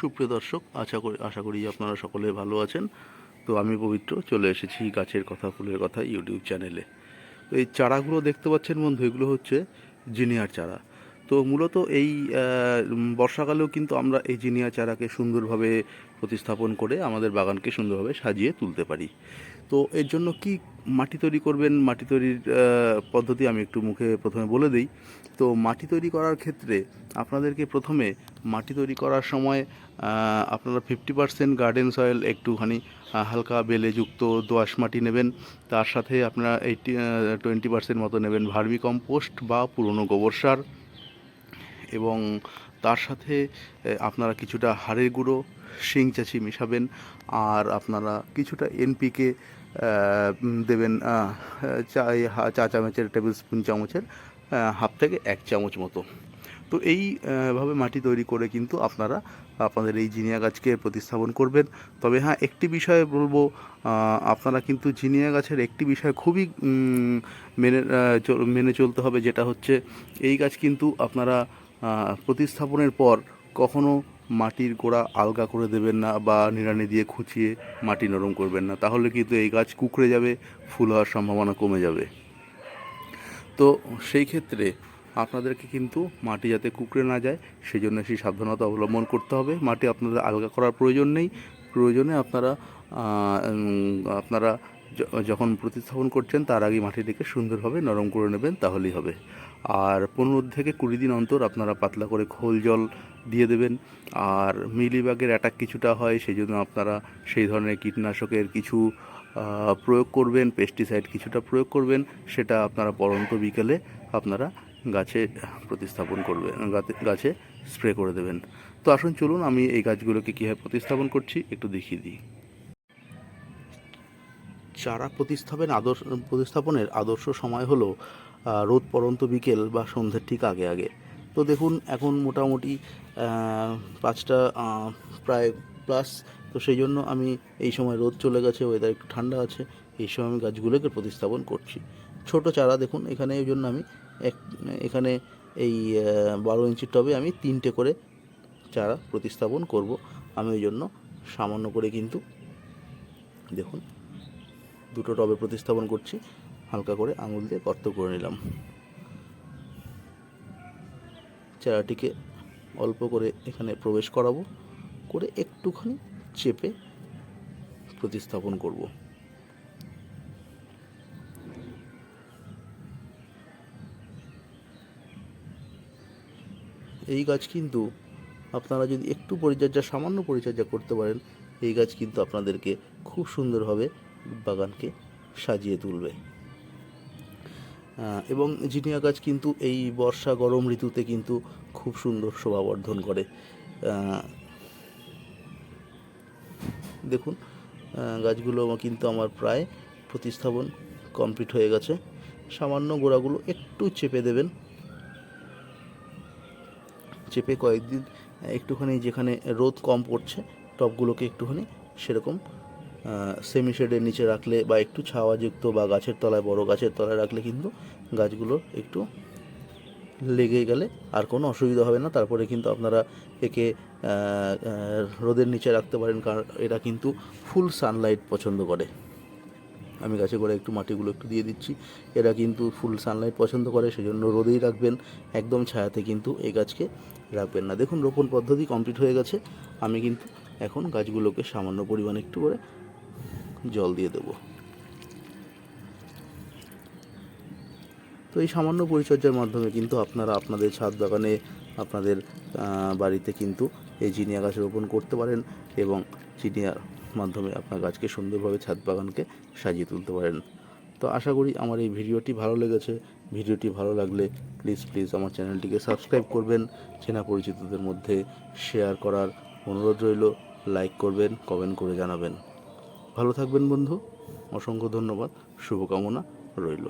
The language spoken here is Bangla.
সুপ্রিয় দর্শক, আশা করি আপনারা সকলে ভালো আছেন। তো আমি পবিত্র চলে এসেছি গাছের কথা ফুলের কথা ইউটিউব চ্যানেলে। তো এই চারাগুলো দেখতে পাচ্ছেন বন্ধু, এগুলো হচ্ছে জিনিয়ার চারা। তো মূলত এই বর্ষাকালেও কিন্তু আমরা এই জিনিয়া চারাকে সুন্দরভাবে প্রতিস্থাপন করে আমাদের বাগানকে সুন্দরভাবে সাজিয়ে তুলতে পারি। তো এর জন্য কি মাটি তৈরি করবেন, মাটি তৈরির পদ্ধতি আমি একটু মুখে প্রথমে বলে দিই। তো মাটি তৈরি করার ক্ষেত্রে আপনাদেরকে প্রথমে মাটি তৈরি করার সময় আপনারা 50% গার্ডেন সয়েল, একটুখানি হালকা বেলেযুক্ত দোআঁশ মাটি নেবেন। তার সাথে আপনারা 20% মতো নেবেন ভার্মি কম্পোস্ট বা পুরনো গোবর সার, এবং তার সাথে আপনারা কিছুটা হাড়ের গুঁড়ো, শিং চাচি মেশাবেন। আর আপনারা কিছুটা এনপিকে দেবেন, চা চামচের, টেবিল স্পুন চামচের হাফ থেকে 1 চামচ মতো। তো এইভাবে মাটি তৈরি করে কিন্তু আপনারা আপনাদের এই জিনিয়া গাছকে প্রতিস্থাপন করবেন। তবে হ্যাঁ, একটি বিষয়ে বলবো, আপনারা কিন্তু জিনিয়া গাছের একটি বিষয় খুবই মেনে চলতে হবে, যেটা হচ্ছে এই গাছ কিন্তু আপনারা প্রতিস্থাপনের পর কখনো মাটির গোড়া আলগা করে দেবেন না বা নিড়ানি দিয়ে খুঁচিয়ে মাটি নরম করবেন না, তাহলে কিন্তু এই গাছ কুঁকড়ে যাবে, ফুল হওয়ার সম্ভাবনা কমে যাবে। তো সেই ক্ষেত্রে আপনাদেরকে কিন্তু মাটি যাতে কুঁকড়ে না যায় সেই জন্য সেই সাবধানতা অবলম্বন করতে হবে। মাটি আপনাদের আলগা করার প্রয়োজন নেই। প্রয়োজনে আপনারা যখন প্রতিস্থাপন করছেন তার আগে মাটিটিকে সুন্দরভাবে নরম করে নেবেন, তাহলেই হবে। আর 15 থেকে 20 দিন অন্তর আপনারা পাতলা করে খোল জল দিয়ে দেবেন। আর মিলিবাগের অ্যাটাক কিছুটা হয়, সেই জন্য আপনারা সেই ধরনের কীটনাশকের কিছু প্রয়োগ করবেন, পেস্টিসাইড কিছুটা প্রয়োগ করবেন। সেটা আপনারা পরন্ত বিকেলে আপনারা গাছে প্রতিস্থাপন করবেন, গাছে স্প্রে করে দেবেন। তো আসুন চলুন আমি এই গাছগুলোকে কীভাবে প্রতিস্থাপন করছি একটু দেখিয়ে দিই। চারা প্রতিস্থাপনের আদর্শ সময় হলো রোদ পড়ন্ত বিকেল বা সন্ধ্যের ঠিক আগে আগে। তো দেখুন, এখন মোটামুটি 5টা প্রায় প্লাস। তো সেই জন্য আমি এই সময় রোদ চলে গেছে, ওয়েদার একটু ঠান্ডা আছে, এই সময় আমি গাছগুলোকে প্রতিস্থাপন করছি। ছোট চারা দেখুন এখানে, এই জন্য আমি এখানে এই 12 ইঞ্চির টবে আমি 3টে করে চারা প্রতিস্থাপন করব। আমি ওই জন্য সামান্য করে কিন্তু দেখুন 2টো টবে প্রতিস্থাপন করছি। হালকা করে আঙুল দিয়ে গর্ত করে নিলাম। চারাটিকে অল্প করে এখানে প্রবেশ করাবো, করে একটুখানি চেপে প্রতিস্থাপন করব। এই গাছ কিন্তু আপনারা যদি একটু সামান্য পরিচর্যা করতে পারেন, এই গাছ কিন্তু আপনাদেরকে খুব সুন্দরভাবে বাগানকে সাজিয়ে তুলবে। এবং জিনিয়া গাছ কিন্তু এই বর্ষা গরম ঋতুতে কিন্তু খুব সুন্দর শোভাবর্ধন করে। দেখুন, গাছগুলো কিন্তু আমার প্রায় প্রতিস্থাপন কমপ্লিট হয়ে গেছে। সামান্য গোড়াগুলো একটু চেপে দেবেন, চেপে কয়েকদিন একটুখানি যেখানে রোদ কম পড়ছে টবগুলোকে একটুখানি সেরকম সেমি শেডের নিচে রাখলে বা একটু ছাওয়াযুক্ত বা গাছের তলায়, বড় গাছের তলায় রাখলে কিন্তু গাছগুলো একটু লেগে গেলে আর কোনো অসুবিধা হবে না। তারপরে কিন্তু আপনারা একে রোদের নিচে রাখতে পারেন, কারণ এরা কিন্তু ফুল সানলাইট পছন্দ করে। আমি গাছে করে একটু মাটিগুলো একটু দিয়ে দিচ্ছি। এরা কিন্তু ফুল সানলাইট পছন্দ করে, সেজন্য রোদেই রাখবেন, একদম ছায়াতে কিন্তু এই গাছকে রাখবেন না। দেখুন, রোপণ পদ্ধতি কমপ্লিট হয়ে গেছে। আমি কিন্তু এখন গাছগুলোকে সামান্য পরিমাণে একটু করে জল দিয়ে দেবো। তো এই সামান্য পরিচর্যার মাধ্যমে কিন্তু আপনারা আপনাদের ছাদ বাগানে, আপনাদের বাড়িতে কিন্তু এই জিনিয়া গাছ রোপণ করতে পারেন এবং জিনিয়ার মাধ্যমে আপনার গাছকে সুন্দরভাবে ছাদ বাগানকে সাজিয়ে তুলতে পারেন। তো আশা করি আমার এই ভিডিওটি ভালো লেগেছে। ভিডিওটি ভালো লাগলে প্লিজ আমার চ্যানেলটিকে সাবস্ক্রাইব করবেন, চেনা পরিচিতদের মধ্যে শেয়ার করার অনুরোধ রইল, লাইক করবেন, কমেন্ট করে জানাবেন। ভালো থাকবেন বন্ধু, অসংখ্য ধন্যবাদ, শুভকামনা রইল।